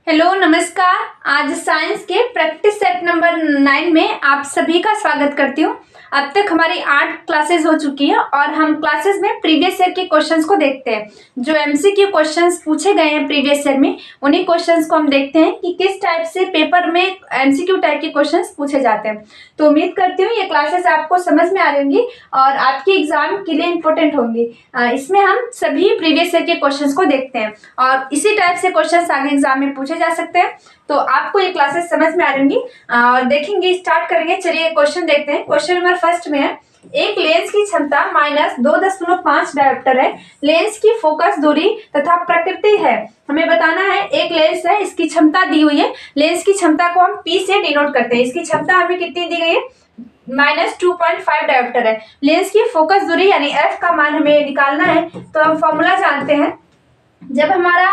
Hello नमस्कार। आज science के प्रैक्टिस सेट नंबर 9 में आप सभी का स्वागत करती हूँ। अब तक हमारी 8 क्लासेस हो चुकी हैं और हम क्लासेस में प्रीवियस ईयर के क्वेश्चंस को देखते हैं। जो एमसीक्यू क्वेश्चंस पूछे गए हैं प्रीवियस ईयर में, उन्हीं क्वेश्चंस को हम देखते हैं कि किस टाइप से पेपर में एमसीक्यू टाइप के क्वेश्चंस पूछे जाते हैं। तो उम्मीद करती हूँ ये क्लासेस आपको समझ में आ रही होंगी और आपके एग्जाम के लिए इम्पोर्टेंट होंगी। इसमें हम सभी प्रीवियस ईयर के क्वेश्चंस को देखते हैं और इसी टाइप से क्वेश्चंस आगे एग्जाम में पूछे जा सकते हैं। तो आपको ये क्लासेस समझ में आ रही होंगी और देखेंगे, स्टार्ट करेंगे। चलिए क्वेश्चन देखते हैं। क्वेश्चन नंबर फर्स्ट में है, एक लेंस की क्षमता -2.5 डायोप्टर है। लेंस की फोकस दूरी तथा प्रकृति है। हमें बताना है, एक लेंस है, इसकी क्षमता दी हुई है। लेंस की क्षमता को हम P से डिनोट करते हैं। इसकी क्षमता हमें कितनी दी गई है? -2.5 डायोप्टर है। लेंस की फोकस दूरी यानी f का मान हमें निकालना है। तो हम फॉर्मूला जानते हैं। जब हमारा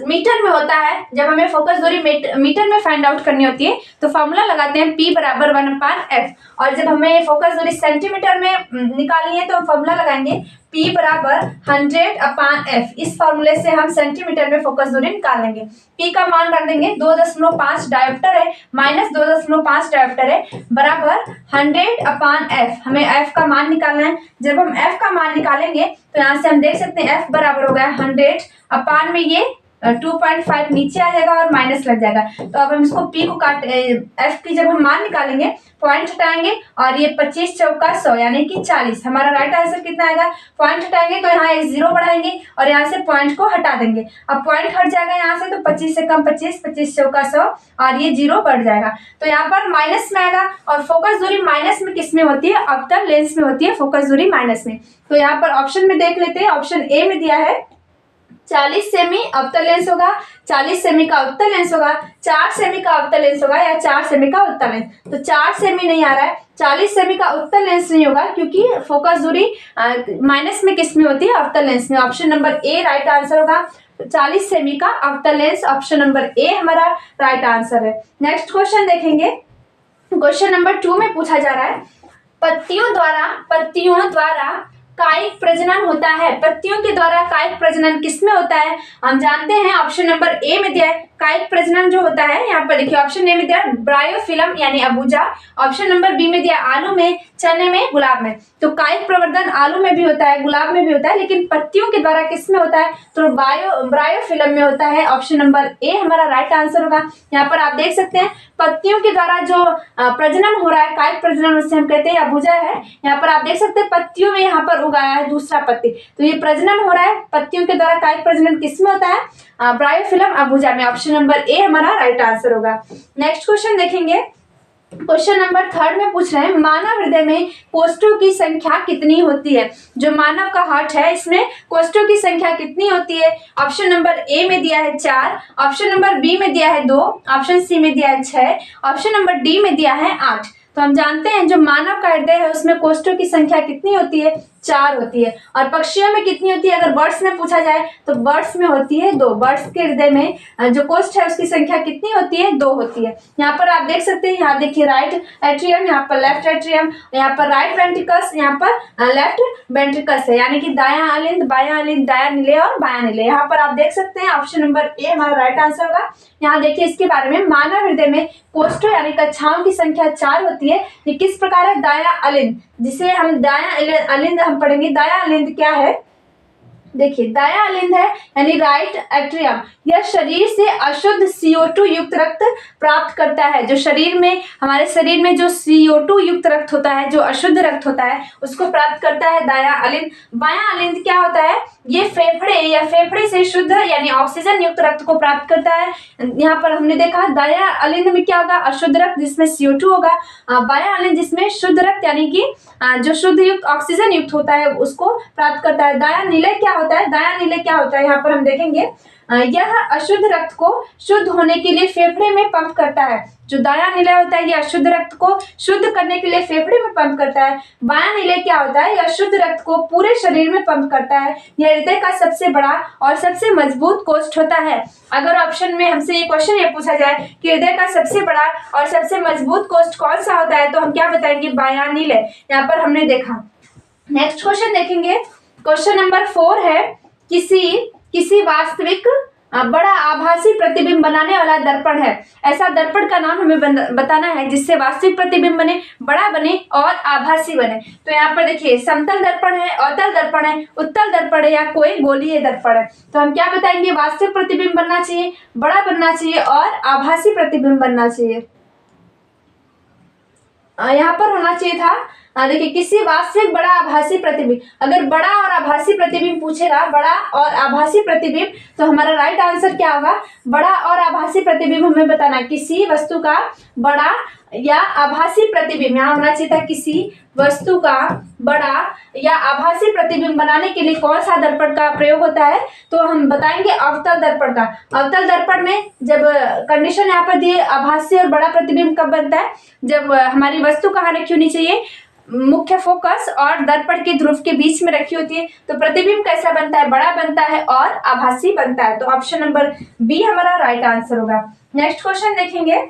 मीटर में होता है, जब हमें फोकस दूरी मीटर में फाइंड आउट करनी होती है तो फॉर्मूला लगाते हैं P बराबर 1/f। और जब हमें फोकस दूरी सेंटीमीटर में निकालनी है तो हम फॉर्मूला लगाएंगे P बराबर 100/f। इस फॉर्मूले से हम सेंटीमीटर में फोकस दूरी निकाल लेंगे। P का मान रख देंगे 2.5 डायोप्टर है, -2.5 डायोप्टर है, बराबर 100/f। हमें f का मान निकालना है। जब हम f का मान निकालेंगे तो यहाँ से हम देख सकते हैं f बराबर हो गया 100 में ये 2.5 नीचे आ जाएगा और माइनस लग जाएगा। तो अब हम इसको P को f की जब हम मान निकालेंगे, पॉइंट हटाएंगे और ये 25 चौका 100 यानी कि 40। हमारा राइट आंसर कितना आएगा? पॉइंट हटाएंगे तो यहाँ एक 0 बढ़ाएंगे और यहाँ से पॉइंट को हटा देंगे। अब पॉइंट हट जाएगा यहाँ से तो 25 से कम 25, 25 चौका 100 और ये 0 बढ़ जाएगा। तो यहाँ पर माइनस में आएगा और फोकस दूरी माइनस में किस में होती है? अवतल लेंस में होती है फोकस दूरी माइनस में। तो यहाँ पर ऑप्शन में देख लेते हैं। ऑप्शन ए में दिया है 40 सेमी अवतल लेंस होगा, 40 सेमी का उत्तल लेंस होगा, 4 सेमी का अवतल लेंस होगा या 4 सेमी का उत्तल लेंस। तो 4 सेमी नहीं आ रहा है, 40 सेमी का उत्तल लेंस नहीं होगा क्योंकि फोकस दूरी माइनस में किस में होती है? अवतल लेंस में। Option number A right answer होगा। 40 सेमी का अवतल लेंस, ऑप्शन नंबर ए हमारा राइट आंसर है। नेक्स्ट क्वेश्चन देखेंगे। क्वेश्चन नंबर 2 में पूछा जा रहा है, पत्तियों द्वारा कायिक प्रजनन होता है। पत्तियों के द्वारा कायिक प्रजनन किसमें होता है? हम जानते हैं। ऑप्शन नंबर ए में दिया है कायिक प्रजनन जो होता है, यहाँ पर देखिए ऑप्शन ए में दिया ब्रायोफिलम यानी अबूजा। ऑप्शन नंबर बी में दिया आलू में, चने में, गुलाब में। तो कायिक प्रवर्धन आलू में भी होता है, गुलाब में भी होता है, लेकिन पत्तियों के द्वारा किस में होता है? तो ब्रायोफिलम में होता है। ऑप्शन नंबर ए हमारा राइट आंसर होगा। यहाँ पर आप देख सकते हैं पत्तियों के द्वारा जो प्रजनन हो रहा है, कायिक प्रजनन उसे हम कहते हैं अबूजा है। यहाँ पर आप देख सकते हैं पत्तियों में यहाँ पर उगाया है दूसरा पत्ती, तो ये प्रजनन हो रहा है पत्तियों के द्वारा। कायिक प्रजनन किसमें होता है? ब्रायोफिलम अबूजा में। ऑप्शन नंबर ए हमारा राइट आंसर होगा। नेक्स्ट क्वेश्चन देखेंगे। क्वेश्चन नंबर 3 में पूछ रहे हैं, मानव हृदय में कोष्ठों की संख्या कितनी होती है? जो मानव का हार्ट है इसमें कोष्ठों की संख्या कितनी होती है? ऑप्शन नंबर ए में दिया है 4, ऑप्शन नंबर बी में दिया है 2, ऑप्शन सी में दिया है 6, ऑप्शन नंबर डी में दिया है 8। तो हम जानते हैं जो मानव का हृदय है उसमें कोष्ठों की संख्या कितनी होती है? 4 होती है। और पक्षियों में कितनी होती है? अगर बर्ड्स में पूछा जाए तो बर्ड्स में होती है 2। बर्ड्स के हृदय में जो कोष्ठ है उसकी संख्या कितनी होती है? 2 होती है। यहाँ पर आप देख सकते हैं, यहाँ देखिए राइट एट्रियम, यहाँ पर लेफ्ट एट्रियम, यहाँ पर राइट वेंट्रिकल्स, यहाँ पर लेफ्ट वेंट्रिकल्स है, यानी कि दायां अलिंद, बायां अलिंद, दायां निलय और बायां निलय। यहाँ पर आप देख सकते हैं ऑप्शन नंबर ए हमारा राइट आंसर होगा। यहाँ देखिए इसके बारे में, मानव हृदय में कोष्ठों यानी कक्षाओं की संख्या 4 होती है। ये किस प्रकार है? दायां अलिंद, जिसे हम दायां अलिंद हम पढ़ेंगे। दायां अलिंद क्या है? देखिए दायां अलिंद है यानी राइट एट्रियम। यह शरीर से अशुद्ध CO2 युक्त रक्त प्राप्त करता है। जो शरीर में, हमारे शरीर में जो CO2 युक्त रक्त होता है, जो अशुद्ध रक्त होता है, उसको प्राप्त करता है दायां अलिंद। बायां अलिंद क्या होता है? ये फेफड़े या फेफड़े से शुद्ध यानी ऑक्सीजन युक्त रक्त को प्राप्त करता है। यहाँ पर हमने देखा दायां अलिंद में क्या होगा? अशुद्ध रक्त जिसमें CO2 होगा। बायां अलिंद जिसमें शुद्ध रक्त यानी कि जो शुद्ध युक्त ऑक्सीजन युक्त होता है उसको प्राप्त करता है। दायां निलय क्या होता है? दायां निलय क्या होता है? यहाँ पर हम देखेंगे, यह अशुद्ध रक्त को शुद्ध होने के लिए फेफड़े में पंप करता है। जो दायां निलय होता है ये अशुद्ध रक्त को शुद्ध करने के लिए फेफड़े में पंप करता है। बायां निलय क्या होता है? यह शुद्ध रक्त को पूरे शरीर में पंप करता है। यह हृदय का सबसे बड़ा और सबसे मजबूत कोष्ठ होता है। अगर ऑप्शन में हमसे ये क्वेश्चन ये पूछा जाए कि हृदय का सबसे बड़ा और सबसे मजबूत कोष्ठ कौन सा होता है, तो हम क्या बताएंगे? बायां निलय। यहाँ पर हमने देखा। नेक्स्ट क्वेश्चन देखेंगे। क्वेश्चन नंबर 4 है, किसी वास्तविक बड़ा आभासी प्रतिबिंब बनाने वाला दर्पण है। ऐसा दर्पण का नाम हमें बताना है जिससे वास्तविक प्रतिबिंब बने, बड़ा बने और आभासी बने। तो यहाँ पर देखिए समतल दर्पण है, अवतल दर्पण है, उत्तल दर्पण है या कोई गोलीय दर्पण है। तो हम क्या बताएंगे, वास्तविक प्रतिबिंब बनना चाहिए, बड़ा बनना चाहिए और आभासी प्रतिबिंब बनना चाहिए। यहाँ पर होना चाहिए था, देखिए किसी वास्तविक बड़ा आभासी प्रतिबिंब। अगर बड़ा और आभासी प्रतिबिंब पूछेगा, बड़ा और आभासी प्रतिबिंब, तो हमारा राइट आंसर क्या होगा, बड़ा और आभासी प्रतिबिंब हमें बताना है। किसी वस्तु का बड़ा या आभासी प्रतिबिंब, यहाँ होना चाहिए था किसी वस्तु का बड़ा या आभासी प्रतिबिंब बनाने के लिए कौन सा दर्पण का प्रयोग होता है, तो हम बताएंगे अवतल दर्पण का। अवतल दर्पण में जब कंडीशन यहाँ पर दिए आभासी और बड़ा प्रतिबिंब कब बनता है, जब हमारी वस्तु कहाँ रखी होनी चाहिए, मुख्य फोकस और दर्पण के ध्रुव के बीच में रखी होती है। तो प्रतिबिंब कैसा बनता है, बड़ा बनता है और आभासी बनता है। तो ऑप्शन नंबर बी हमारा राइट आंसर होगा। नेक्स्ट क्वेश्चन देखेंगे।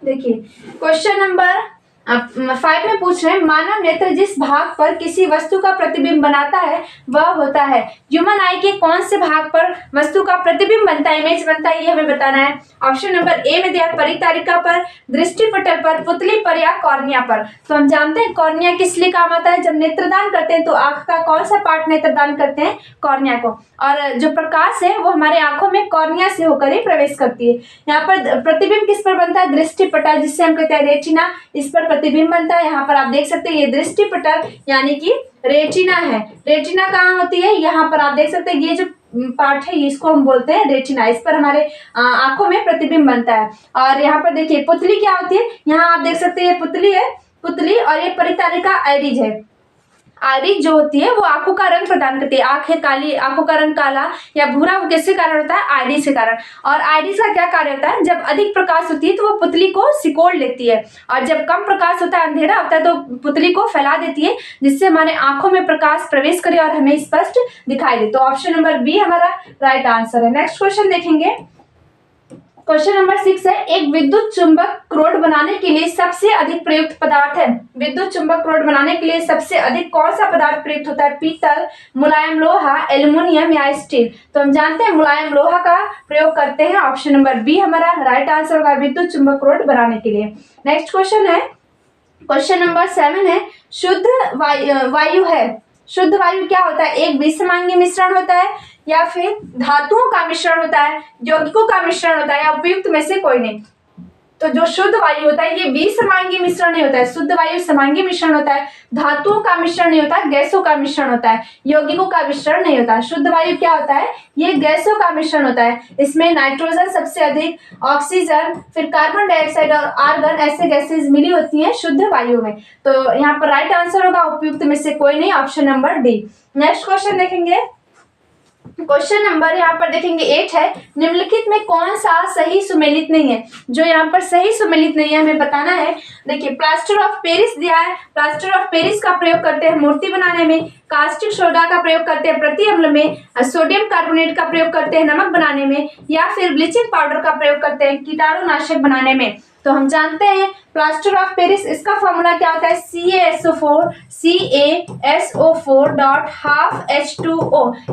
देखिए क्वेश्चन नंबर 5 में पूछ रहे हैं, मानव नेत्र जिस भाग पर किसी वस्तु का प्रतिबिंब बनाता है वह होता है। ह्यूमन आई के कौन से भाग पर वस्तु का प्रतिबिंब बनता है, इमेज बनता है, ये हमें बताना है। ऑप्शन नंबर ए में दिया परितारिका पर, दृष्टिपटल पर, पुतली पर या कॉर्निया पर। तो हम जानते हैं कॉर्निया किस लिए काम आता है, जब नेत्रदान करते हैं तो आंख का कौन सा पार्ट नेत्रदान करते हैं, कॉर्निया को। और जो प्रकाश है वो हमारे आंखों में कॉर्निया से होकर ही प्रवेश करती है। यहाँ पर प्रतिबिंब किस पर बनता है, दृष्टिपटल, जिससे हम कहते हैं रेटिना, इस पर प्रतिबिंब बनता है। यहाँ पर आप देख सकते हैं ये दृष्टिपटल यानी कि रेटिना है। रेटिना कहाँ होती है, यहाँ पर आप देख सकते हैं ये जो पार्ट है इसको हम बोलते हैं रेटिना, इस पर हमारे आंखों में प्रतिबिंब बनता है। और यहाँ पर देखिए पुतली क्या होती है, यहाँ आप देख सकते हैं ये पुतली है, पुतली, और ये परितारिका आइरिस है। आइरिस जो होती है वो आंखों का रंग प्रदान करती है। आंखें काली, आंखों का रंग काला या भूरा किसके कारण होता है, आइरिस के कारण। और आइरिस का क्या कार्य होता है, जब अधिक प्रकाश होती है तो वो पुतली को सिकोड़ लेती है, और जब कम प्रकाश होता है, अंधेरा होता है, तो पुतली को फैला देती है, जिससे हमारे आंखों में प्रकाश प्रवेश करे और हमें स्पष्ट दिखाई दे। तो ऑप्शन नंबर बी हमारा राइट आंसर है। नेक्स्ट क्वेश्चन देखेंगे। क्वेश्चन नंबर 6 है, एक विद्युत चुंबक रोड बनाने के लिए सबसे अधिक प्रयुक्त पदार्थ है। विद्युत चुंबक रोड बनाने के लिए सबसे अधिक कौन सा पदार्थ प्रयुक्त होता है, पीतल, मुलायम लोहा, एल्युमिनियम या स्टील। तो हम जानते हैं मुलायम लोहा का प्रयोग करते हैं। ऑप्शन नंबर बी हमारा राइट आंसर होगा विद्युत चुंबक रोड बनाने के लिए। नेक्स्ट क्वेश्चन है, क्वेश्चन नंबर 7 है, शुद्ध वायु है। शुद्ध वायु क्या होता है, एक विषमांगी मिश्रण होता है या फिर धातुओं का मिश्रण होता है, यौगिकों का मिश्रण होता है, या उपयुक्त में से कोई नहीं। तो जो शुद्ध वायु होता है ये विषमांगी मिश्रण नहीं होता है। शुद्ध वायु समांगी मिश्रण होता है, धातुओं का मिश्रण नहीं होता, गैसों का मिश्रण होता है, यौगिकों का मिश्रण नहीं होता। शुद्ध वायु क्या होता है, ये गैसों का मिश्रण होता है। इसमें नाइट्रोजन सबसे अधिक, ऑक्सीजन, फिर कार्बन डाइऑक्साइड और आर्गन, ऐसे गैसेज मिली होती हैं शुद्ध वायु में। तो यहाँ पर राइट आंसर होगा उपयुक्त में से कोई नहीं, option number D. Next question देखेंगे। क्वेश्चन नंबर यहाँ पर देखेंगे 8 है, निम्नलिखित में कौन सा सही सुमेलित नहीं है। जो यहाँ पर सही सुमेलित नहीं है हमें बताना है। देखिए प्लास्टर ऑफ पेरिस दिया है, प्लास्टर ऑफ पेरिस का प्रयोग करते हैं मूर्ति बनाने में, कास्टिक सोडा का प्रयोग करते हैं प्रति अम्ल में, सोडियम कार्बोनेट का प्रयोग करते हैं नमक बनाने में, या फिर ब्लीचिंग पाउडर का प्रयोग करते हैं कीटाणुनाशक बनाने में। तो हम जानते हैं प्लास्टर ऑफ पेरिस, इसका फॉर्मूला क्या होता है, CaSO4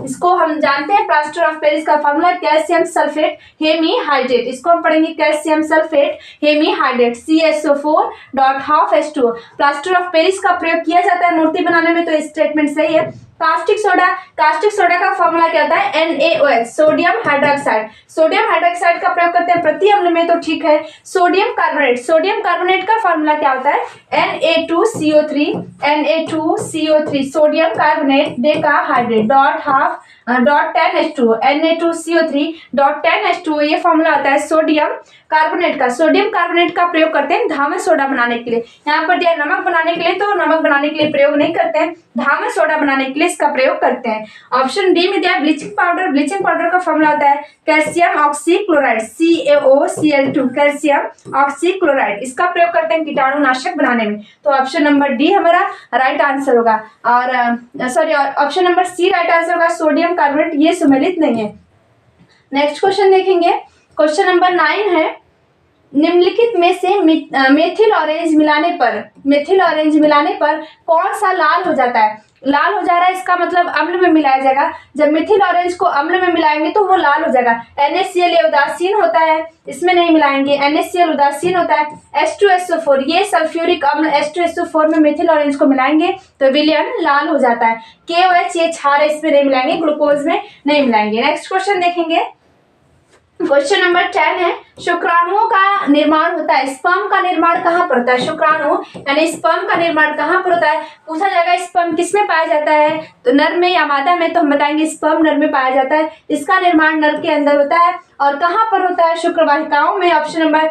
इसको हम जानते हैं। प्लास्टर ऑफ पेरिस का फॉर्मूला कैल्शियम सल्फेट हेमीहाइड्रेट, इसको हम पढ़ेंगे calcium sulphate hemihydrate CaSO4 plaster of Paris का प्रयोग किया जाता है मूर्ति बनाने में, तो स्टेटमेंट सही है। कास्टिक सोडा का फॉर्मूला क्या होता है, NaOH sodium hydroxide, sodium hydroxide का प्रयोग करते हैं प्रति अम्ल में, तो ठीक है। सोडियम कार्बोनेट का फॉर्मूला क्या होता है, Na2CO3 sodium carbonate decahydrate Na2CO3 ये फॉर्मूला होता है सोडियम कार्बोनेट का। सोडियम कार्बोनेट का प्रयोग करते हैं धामन सोडा बनाने के लिए। यहाँ पर दिया नमक बनाने के लिए, तो नमक बनाने के लिए प्रयोग नहीं करते हैं, धामन सोडा बनाने के लिए इसका प्रयोग करते हैं। ऑप्शन डी में दिया ब्लीचिंग पाउडर का फॉर्मूला होता है calcium oxychloride CaOCl2 calcium oxychloride, इसका प्रयोग करते हैं कीटाणुनाशक बनाने में। तो ऑप्शन नंबर डी हमारा राइट आंसर होगा। और option number C right answer होगा, सोडियम कार्बोनेट ये सुमेलित नहीं है। नेक्स्ट क्वेश्चन देखेंगे। क्वेश्चन नंबर 9 है, निम्नलिखित में से मेथिल ऑरेंज मिलाने पर कौन सा लाल हो जाता है? लाल हो जा रहा है इसका मतलब अम्ल में मिलाया जाएगा। जब मिथिल ऑरेंज को अम्ल में मिलाएंगे तो वो लाल हो जाएगा। NaCl ये उदासीन होता है, इसमें नहीं मिलाएंगे। NaCl उदासीन होता है। H2SO4 ये सल्फ्यूरिक अम्ल H2SO4 में मिथिल ऑरेंज को मिलाएंगे तो विलयन लाल हो जाता है। KOH ये क्षार है, इसमें नहीं मिलाएंगे, ग्लूकोज में नहीं मिलाएंगे। नेक्स्ट क्वेश्चन देखेंगे। क्वेश्चन नंबर 10 है, शुक्राणुओं का निर्माण होता है, स्पर्म का निर्माण कहाँ पर होता है? शुक्राणु यानी स्पर्म का निर्माण कहाँ पर होता है? पूछा जाएगा स्पर्म किस में पाया जाता है, तो नर में या मादा में, तो हम बताएंगे स्पर्म नर में पाया जाता है। इसका निर्माण नर के अंदर होता है। और कहाँ पर होता है? शुक्रवाहिकाओं में। ऑप्शन नंबर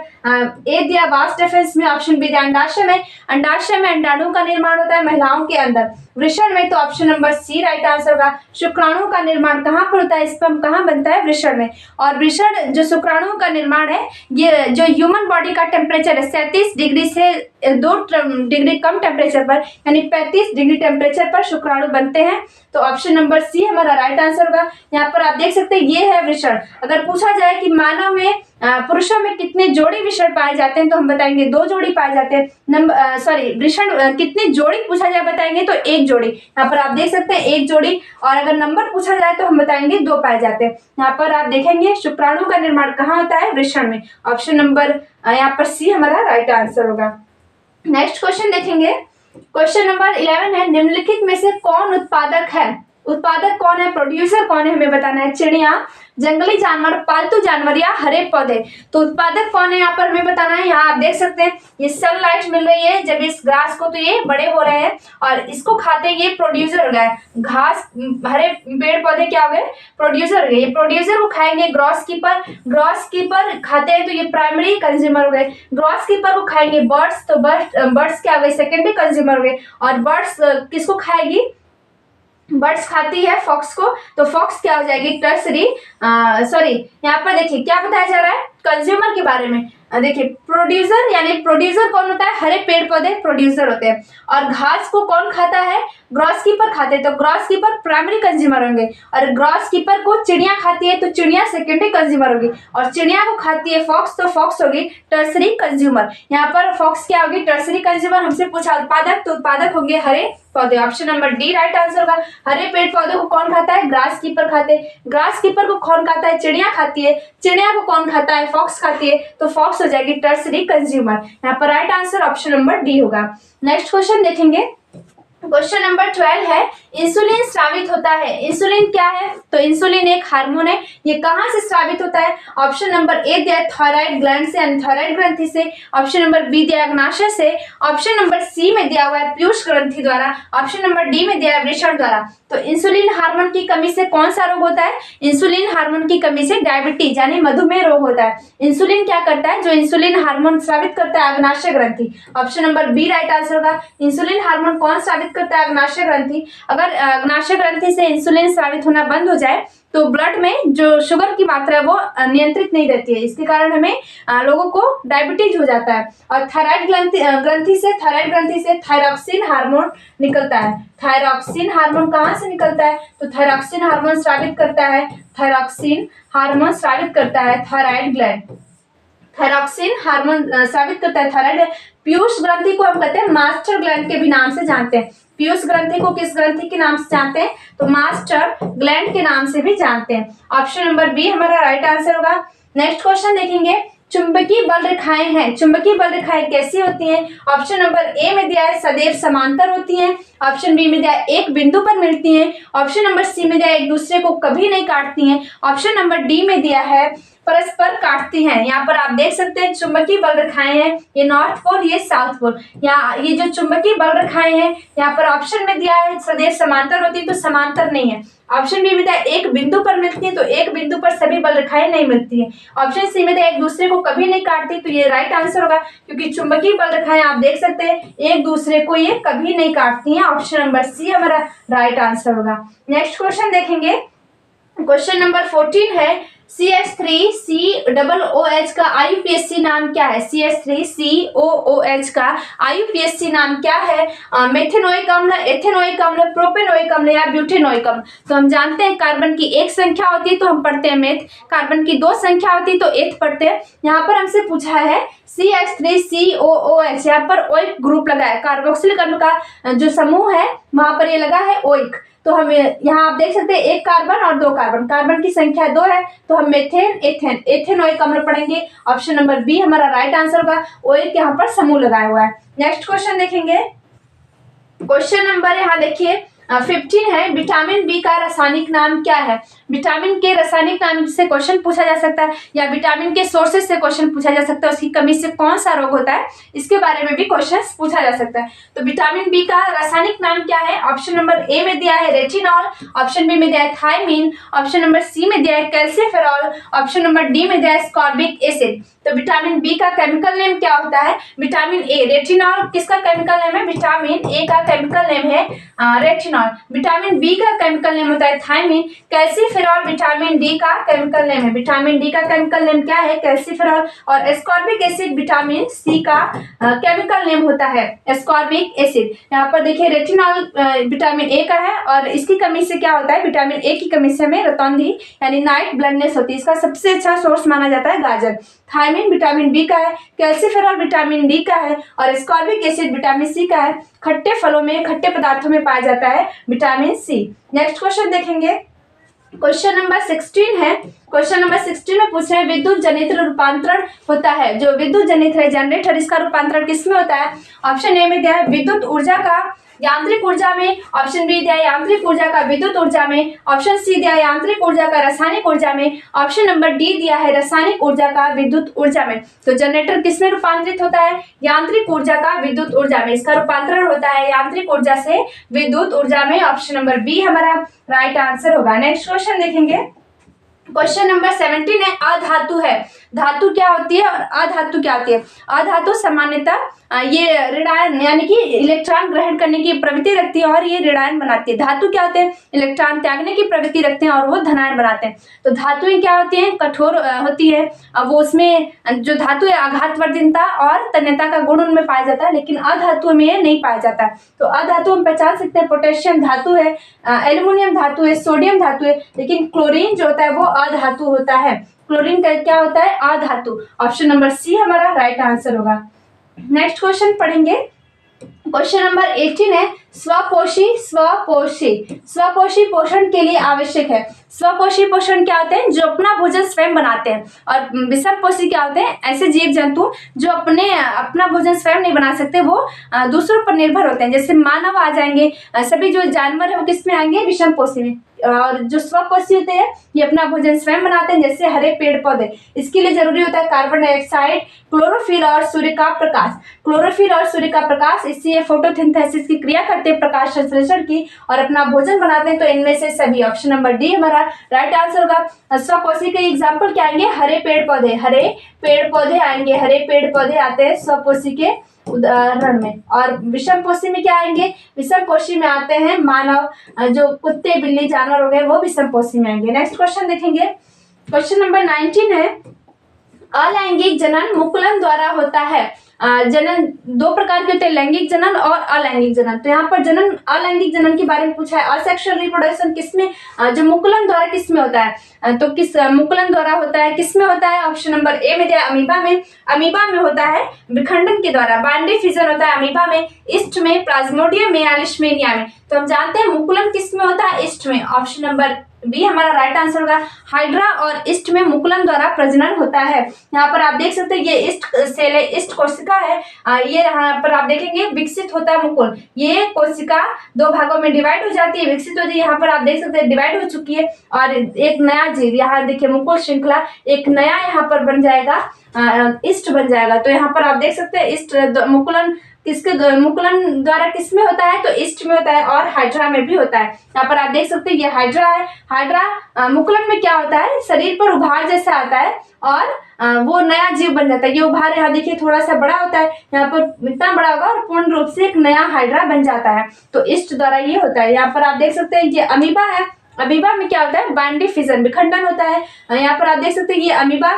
ए दिया वास डेफेंस में, ऑप्शन बी दिया अंडाशय में। अंडाशय में अंडाणु का निर्माण होता है महिलाओं के अंदर। वृषण में, तो option number C right answer होगा। शुक्राणु का निर्माण कहाँ पर होता है? स्पर्म कहाँ बनता है? वृषण में। और वृषण जो शुक्राणु का निर्माण है, ये जो ह्यूमन बॉडी का टेम्परेचर है 37 डिग्री से 2 डिग्री कम टेम्परेचर पर, यानी 35 डिग्री टेम्परेचर पर शुक्राणु बनते हैं। तो ऑप्शन नंबर सी हमारा राइट आंसर होगा। यहाँ पर आप देख सकते हैं ये है वृषण। अगर पूछा जाए कि मानव में पुरुषों में कितने जोड़ी वृषण पाए जाते हैं, तो हम बताएंगे 2 जोड़ी पाए जाते हैं। वृषण कितनी जोड़ी पूछा जाए बताएंगे तो 1 जोड़ी। यहाँ पर आप देख सकते हैं 1 जोड़ी। और अगर नंबर पूछा जाए तो हम बताएंगे 2 पाए जाते हैं। यहाँ पर आप देखेंगे शुक्राणु का निर्माण कहाँ होता है? वृषण में। ऑप्शन नंबर यहाँ पर सी हमारा राइट आंसर होगा। नेक्स्ट क्वेश्चन देखेंगे। क्वेश्चन नंबर 11 है, निम्नलिखित में से कौन उत्पादक है? उत्पादक कौन है? प्रोड्यूसर कौन है? हमें बताना है। चिड़िया, जंगली जानवर, पालतू जानवर या हरे पौधे? तो उत्पादक कौन है यहाँ पर हमें बताना है। यहाँ आप देख सकते हैं ये सनलाइट मिल रही है जब इस घास को, तो ये बड़े हो रहे हैं और इसको खाते ये प्रोड्यूसर हो गए। घास, हरे पेड़ पौधे क्या हो गए? प्रोड्यूसर हो गए। ये प्रोड्यूसर को खाएंगे ग्रॉस कीपर खाते हैं तो ये प्राइमरी कंज्यूमर हो गए। ग्रॉस कीपर को खाएंगे बर्ड्स, तो बर्ड्स क्या हो गए? सेकेंडरी कंज्यूमर हो गए। और बर्ड्स किसको खाएगी? बर्ड्स खाती है फॉक्स को, तो फॉक्स क्या हो जाएगी? टर्सरी यहाँ पर देखिए क्या बताया जा रहा है कंज्यूमर के बारे में। देखिए प्रोड्यूसर, यानी प्रोड्यूसर कौन होता है? हरे पेड़ पौधे प्रोड्यूसर होते हैं। और घास को कौन खाता है? ग्रॉस कीपर खाते हैं, तो ग्रॉस कीपर प्राइमरी कंज्यूमर होंगे। और ग्रॉस कीपर को चिड़िया खाती है तो चिड़िया सेकेंडरी कंज्यूमर होगी। और चिड़िया को खाती है फॉक्स, तो फॉक्स होगी टर्सरी कंज्यूमर। यहाँ पर फॉक्स क्या होगी? Tertiary consumer. हमसे पूछा उत्पादक, तो उत्पादक होंगे हरे पौधे। Option number D right answer होगा। हरे पेड़ पौधे को कौन खाता है? ग्रास कीपर खाते हैं। ग्रास कीपर को कौन खाता है? चिड़िया खाती है। चिड़िया को कौन खाता है? फॉक्स खाती है, तो फॉक्स हो जाएगी टर्सरी कंज्यूमर। यहाँ पर right answer option number D होगा। नेक्स्ट क्वेश्चन देखेंगे। क्वेश्चन नंबर 12 है, इंसुलिन स्रावित होता है। इंसुलिन क्या है? तो इंसुलिन एक हार्मोन है। ये कहाँ से स्रावित होता है? ऑप्शन नंबर ए दिया है थायराइड ग्लैंड से, यानी थायराइड ग्रंथि से। ऑप्शन नंबर बी दिया है अग्नाशय से। ऑप्शन नंबर सी में दिया हुआ है पीयूष ग्रंथि द्वारा। ऑप्शन नंबर डी में दिया है वृषण द्वारा। तो इंसुलिन हार्मोन की कमी से कौन सा रोग होता है? इंसुलिन हार्मोन की कमी से डायबिटीज यानी मधुमेह रोग होता है। इंसुलिन क्या करता है? जो इंसुलिन हार्मोन स्रावित करता है अग्नाशय ग्रंथि। Option number B right answer होगा। इंसुलिन हार्मोन कौन स्रावित करता है? अग्नाशय ग्रंथि। अगर अग्नाशय ग्रंथि से इंसुलिन स्रावित होना बंद हो जाए तो ब्लड में जो शुगर की मात्रा है वो नियंत्रित नहीं रहती है। इसके कारण हमें लोगों को डायबिटीज हो जाता है। और थायराइड ग्रंथि से थायरॉक्सिन हार्मोन निकलता है। थायरॉक्सिन हार्मोन कहाँ से निकलता है? तो थायरॉक्सिन हार्मोन स्रावित करता है, थायरॉक्सिन हार्मोन स्रावित करता है थायराइड ग्लैंड। थायरॉक्सिन हार्मोन स्रावित करता है थायराइड। पीयूष ग्रंथि को हम कहते हैं मास्टर ग्लैंड के भी नाम से जानते हैं। पीयूष ग्रंथि को किस ग्रंथि के नाम से जानते हैं? तो मास्टर ग्लैंड के नाम से भी जानते हैं। ऑप्शन नंबर बी हमारा राइट आंसर होगा। नेक्स्ट क्वेश्चन देखेंगे। चुंबकीय बल रेखाएं हैं। चुंबकीय बल रेखाएं कैसी होती हैं? ऑप्शन नंबर ए में दिया है सदैव समांतर होती हैं। ऑप्शन बी में दिया है एक बिंदु पर मिलती हैं। ऑप्शन नंबर सी में दिया है एक दूसरे को कभी नहीं काटती हैं। ऑप्शन नंबर डी में दिया है परस्पर काटती हैं। यहाँ पर आप देख सकते हैं चुंबकीय बल रेखाएं हैं, ये नॉर्थ पोल, ये साउथ पोल। यहाँ ये जो चुंबकीय बल रेखाएं हैं, यहाँ पर ऑप्शन में दिया है सदैव समांतर होती है, तो समांतर नहीं है। ऑप्शन बी में दिया एक बिंदु पर मिलती है, तो एक बिंदु पर सभी बल रेखाएं नहीं मिलती है। ऑप्शन सी में दिया एक दूसरे को कभी नहीं काटती, तो ये राइट आंसर होगा, क्योंकि चुंबकीय बल रेखाएं आप देख सकते हैं एक दूसरे को ये कभी नहीं काटती हैं। ऑप्शन नंबर सी हमारा राइट आंसर होगा। नेक्स्ट क्वेश्चन देखेंगे। क्वेश्चन नंबर 14 है, CH3COOH का IUPAC नाम क्या है? CH3COOH का IUPAC नाम क्या है? मेथेनोइक अम्ल, एथेनोइक अम्ल, प्रोपेनोइक अम्ल या ब्यूटेनोइक अम्ल? तो हम जानते हैं कार्बन की एक संख्या होती है तो हम पढ़ते हैं मेथ, कार्बन की दो संख्या होती है तो एथ पढ़ते हैं। यहाँ पर हमसे पूछा है CH3COOH, यहाँ पर ओइक ग्रुप लगा है, कार्बोक्सिलिक अम्ल का जो समूह है वहां पर ये लगा है ओइक। तो हम यहाँ आप देख सकते हैं एक कार्बन और दो कार्बन, कार्बन की संख्या 2 है तो हम मेथेन एथेन एथेनोइक अम्ल पढ़ेंगे। ऑप्शन नंबर बी हमारा राइट आंसर होगा, ओइक यहाँ पर समूह लगाया हुआ है। नेक्स्ट क्वेश्चन देखेंगे। क्वेश्चन नंबर यहाँ देखिए 15 है, विटामिन बी का रासायनिक नाम क्या है? विटामिन के रासायनिक नाम से क्वेश्चन पूछा जा सकता है या विटामिन के सोर्सेज से क्वेश्चन पूछा जा सकता है, उसकी कमी से कौन सा रोग होता है इसके बारे में भी क्वेश्चन पूछा जा सकता है। तो विटामिन बी का रासायनिक नाम क्या है? ऑप्शन नंबर ए में दिया है रेटिनॉल, ऑप्शन बी में दिया है थायमीन, ऑप्शन नंबर सी में दिया है कैल्सिफेरॉल, ऑप्शन नंबर डी में दिया है स्कॉर्बिक एसिड। तो विटामिन बी का केमिकल नेम क्या होता है? विटामिन ए, रेटिनॉल किसका केमिकल नेम है? विटामिन ए का केमिकल नेम है रेटिनॉल। विटामिन बी का केमिकल नेम होता है थायमीन। कैल्सिफेरॉल विटामिन डी का केमिकल नेम है, विटामिन डी का केमिकल नेम क्या है? कैल्सिफेरॉल। और एस्कॉर्बिक एसिड विटामिन सी का केमिकल नेम होता है एस्कॉर्बिक एसिड। यहाँ पर देखिए रेटिनॉल विटामिन ए का है और इसकी कमी से क्या होता है? विटामिन ए की कमी से हमें रतौंधी यानी नाइट ब्लडनेस होती है, इसका सबसे अच्छा सोर्स माना जाता है गाजर। थायमीन विटामिन बी का है, कैल्सिफेरॉल विटामिन डी का है और एस्कॉर्बिक एसिड विटामिन सी का है। खट्टे फलों में, खट्टे पदार्थों में पाया जाता है विटामिन सी। नेक्स्ट क्वेश्चन देखेंगे। क्वेश्चन नंबर 16 है, क्वेश्चन नंबर 16 में पूछ रहे हैं विद्युत जनित्र रूपांतरण होता है, जो विद्युत जनित्र है जनरेटर, इसका रूपांतरण किसमें होता है? ऑप्शन ए में दिया है विद्युत ऊर्जा का यांत्रिक ऊर्जा में, ऑप्शन बी दिया है यांत्रिक ऊर्जा का विद्युत ऊर्जा में, ऑप्शन सी दिया है यांत्रिक ऊर्जा का रासायनिक ऊर्जा में, ऑप्शन नंबर डी दिया है रासायनिक ऊर्जा का विद्युत ऊर्जा में। तो जनरेटर किसमें रूपांतरित होता है? यांत्रिक ऊर्जा का विद्युत ऊर्जा में, इसका रूपांतरण होता है यांत्रिक ऊर्जा से विद्युत ऊर्जा में। ऑप्शन नंबर बी हमारा राइट आंसर होगा। नेक्स्ट क्वेश्चन देखेंगे। क्वेश्चन नंबर 17 है, अधातु है, धातु क्या होती है और अधातु क्या होती है? अधातु सामान्यतः ये ऋणायन यानी कि इलेक्ट्रॉन ग्रहण करने की प्रवृत्ति रखती है और ये ऋणायन बनाती है। धातु क्या होते हैं? इलेक्ट्रॉन त्यागने की प्रवृत्ति रखते हैं और वो धनायन बनाते हैं। तो धातुएं क्या होती हैं? कठोर होती है, वो उसमें जो धातु है आघातवर्धनता और तन्यता का गुण उनमें पाया जाता है, लेकिन अधातु में नहीं पाया जाता। तो अधातु हम पहचान सकते हैं, पोटेशियम धातु है, एल्यूमिनियम धातु है, सोडियम धातु है, लेकिन क्लोरीन जो होता है वो अधातु होता है। क्लोरीन का क्या होता है? अधातु। ऑप्शन नंबर सी हमारा राइट आंसर होगा। नेक्स्ट क्वेश्चन पढ़ेंगे। क्वेश्चन नंबर 18 है, स्वपोषी स्वपोषी स्वपोषी पोषण के लिए आवश्यक है। स्वपोषी पोषण क्या होते हैं? जो अपना भोजन स्वयं बनाते हैं। और विषमपोषी क्या होते हैं? ऐसे जीव जंतु जो अपना भोजन स्वयं नहीं बना सकते, वो दूसरों पर निर्भर होते हैं। जैसे मानव आ जाएंगे, सभी जो जानवर है वो किस में आएंगे? विषमपोषी में। और जो स्वपोषी होते हैं ये अपना भोजन स्वयं बनाते हैं, जैसे हरे पेड़ पौधे। इसके लिए जरूरी होता है कार्बन डाइऑक्साइड, क्लोरोफिल और सूर्य का प्रकाश। क्लोरोफिल और सूर्य का प्रकाश, इससे ये फोटोसिंथेसिस की क्रिया करते हैं प्रकाश संश्लेषण की और अपना भोजन बनाते हैं। तो इनमें से सभी, ऑप्शन नंबर डी हमारा राइट आंसर होगा। स्वपोषी के एग्जाम्पल क्या आएंगे? हरे पेड़ पौधे, हरे पेड़ पौधे आएंगे, हरे पेड़ पौधे आते हैं स्वपोषी के उदाहरण में। और विषमपोषी में क्या आएंगे? विषमपोषी में आते हैं मानव, जो कुत्ते बिल्ली जानवर हो गए वो विषमपोषी में आएंगे। नेक्स्ट क्वेश्चन देखेंगे। क्वेश्चन नंबर 19 है, अलैंगिक जनन मुकुलन द्वारा होता है। जनन दो प्रकार के होते हैं, लैंगिक जनन और अलैंगिक जनन। तो यहाँ पर जनन, अलैंगिक जनन के बारे में पूछा है। असेक्सुअल रिप्रोडक्शन किसमें, जो मुकुलन द्वारा किसमें होता है? तो किस मुकुलन द्वारा होता है, किसमें होता है? ऑप्शन नंबर ए में दिया अमीबा में। अमीबा में होता है विखंडन के द्वारा, बाइंड्री फिजन होता है अमीबा में, ईस्ट में, प्लाज्मोडियम में या लिशमेनिया में। तो हम जानते हैं मुकुलन किसमें होता है? ईस्ट में। ऑप्शन नंबर बी हमारा राइट आंसर होगा। हाइड्रा और ईस्ट में मुकुलन द्वारा प्रजनन होता है। यहाँ पर आप देख सकते हैं ये ईस्ट सेल है, ईस्ट कोशिका है। ये यहाँ पर आप देखेंगे विकसित होता है मुकुल, ये कोशिका दो भागों में डिवाइड हो जाती है, विकसित होती है। यहाँ पर आप देख सकते हैं डिवाइड हो चुकी है और एक नया जीव, यहाँ देखिए मुकुल श्रृंखला, एक नया यहाँ पर बन जाएगा, ईस्ट बन जाएगा। तो यहाँ पर आप देख सकते हैं ईस्ट मुकुलन मुकुलन द्वारा किसमें होता है? तो ईस्ट में होता है और हाइड्रा में भी होता है। यहाँ पर आप देख सकते हैं ये हाइड्रा है। हाइड्रा मुकुलन में क्या होता है? शरीर पर उभार जैसा आता है और वो नया जीव बन जाता है। ये उभार यहाँ देखिए थोड़ा सा बड़ा होता है, यहाँ पर इतना बड़ा होगा और पूर्ण रूप से एक नया हाइड्रा बन जाता है। तो ईस्ट द्वारा ये होता है। यहाँ पर आप देख सकते हैं ये अमीबा है अमीबा में क्या होता है, बाइंडी फिजन, विखंडन होता है। यहाँ पर आप देख सकते हैं ये अमीबा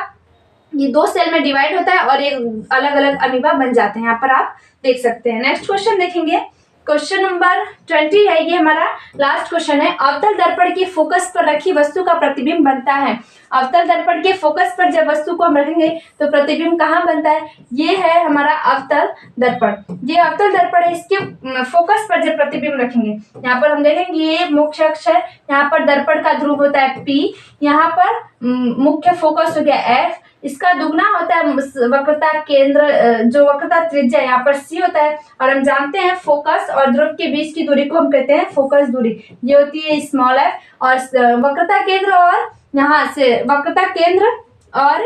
ये 2 सेल में डिवाइड होता है और ये अलग अलग अमीबा बन जाते हैं, यहाँ पर आप देख सकते हैं। नेक्स्ट क्वेश्चन देखेंगे, क्वेश्चन नंबर 20 है, ये हमारा लास्ट क्वेश्चन है। अवतल दर्पण की फोकस पर रखी वस्तु का प्रतिबिंब बनता है। अवतल दर्पण के फोकस पर जब वस्तु को हम रखेंगे तो प्रतिबिंब कहाँ बनता है, ये है हमारा अवतल दर्पण। ये अवतल दर्पण है, इसके फोकस पर जब प्रतिबिंब रखेंगे, यहाँ पर हम देखेंगे ये मुख्य अक्ष है, यहाँ पर दर्पण का ध्रुव होता है P, यहाँ पर मुख्य फोकस हो गया F, इसका दुगना होता है वक्रता केंद्र, जो वक्रता त्रिज्या यहाँ पर C होता है। और हम जानते हैं फोकस और ध्रुव के बीच की दूरी को हम कहते हैं फोकस दूरी, ये होती है स्मॉल f। और वक्रता केंद्र और यहाँ से वक्रता केंद्र और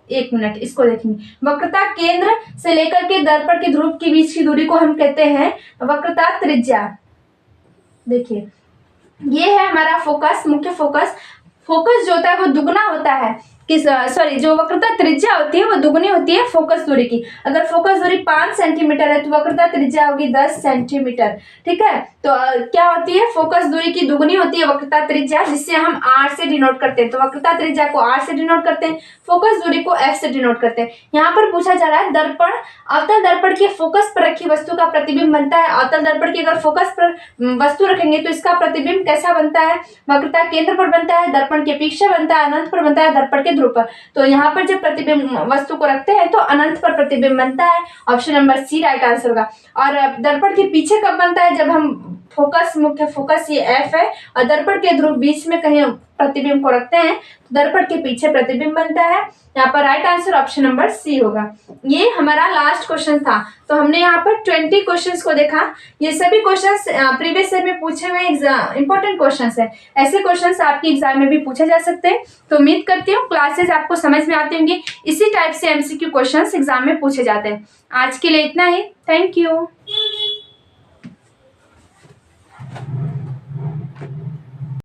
एक मिनट इसको देखेंगे, वक्रता केंद्र से लेकर के दर्पण के ध्रुव के बीच की दूरी को हम कहते हैं वक्रता त्रिज्या। देखिए ये है हमारा फोकस, मुख्य फोकस। फोकस जो होता है वो दुगना होता है, जो वक्रता त्रिज्या होती है वो दुगनी होती है फोकस दूरी की। अगर फोकस दूरी 5 सेंटीमीटर है तो वक्रता त्रिज्या होगी 10 सेंटीमीटर। ठीक है, तो क्या होती है, फोकस दूरी की दुगनी होती है वक्रता त्रिज्या, जिससे हम r से डिनोट करते हैं। तो वक्रता त्रिज्या को r से डिनोट करते हैं, फोकस दूरी को f से डिनोट करते हैं। यहाँ पर पूछा जा रहा है दर्पण, अवतल दर्पण के फोकस पर रखी वस्तु का प्रतिबिंब बनता है। अवतल दर्पण की अगर फोकस पर वस्तु रखेंगे तो इसका प्रतिबिंब कैसा बनता है, वक्रता केंद्र पर बनता है, दर्पण के पीछे बनता है, अनंत पर बनता है, दर्पण के ध्रुव पर। तो यहाँ पर जब प्रतिबिंब वस्तु को रखते हैं तो अनंत पर प्रतिबिंब बनता है। Option number C right answer होगा। और दर्पण के पीछे कब बनता है, जब हम फोकस, मुख्य फोकस ये एफ है और दर्पण के ध्रुव बीच में कहीं प्रतिबिंब को रखते हैं तो दर्पण के पीछे प्रतिबिंब बनता है। यहाँ पर right answer option number C होगा। ये हमारा लास्ट क्वेश्चन था। तो हमने यहाँ पर 20 क्वेश्चंस को देखा। ये सभी क्वेश्चंस प्रीवियस ईयर में पूछे हुए इंपॉर्टेंट क्वेश्चंस है। ऐसे क्वेश्चंस आपके एग्जाम में भी पूछे जा सकते हैं। तो उम्मीद करती हूँ क्लासेस आपको समझ में आती होंगी। इसी टाइप से MCQ क्वेश्चंस एग्जाम में पूछे जाते हैं। आज के लिए इतना ही। Thank you.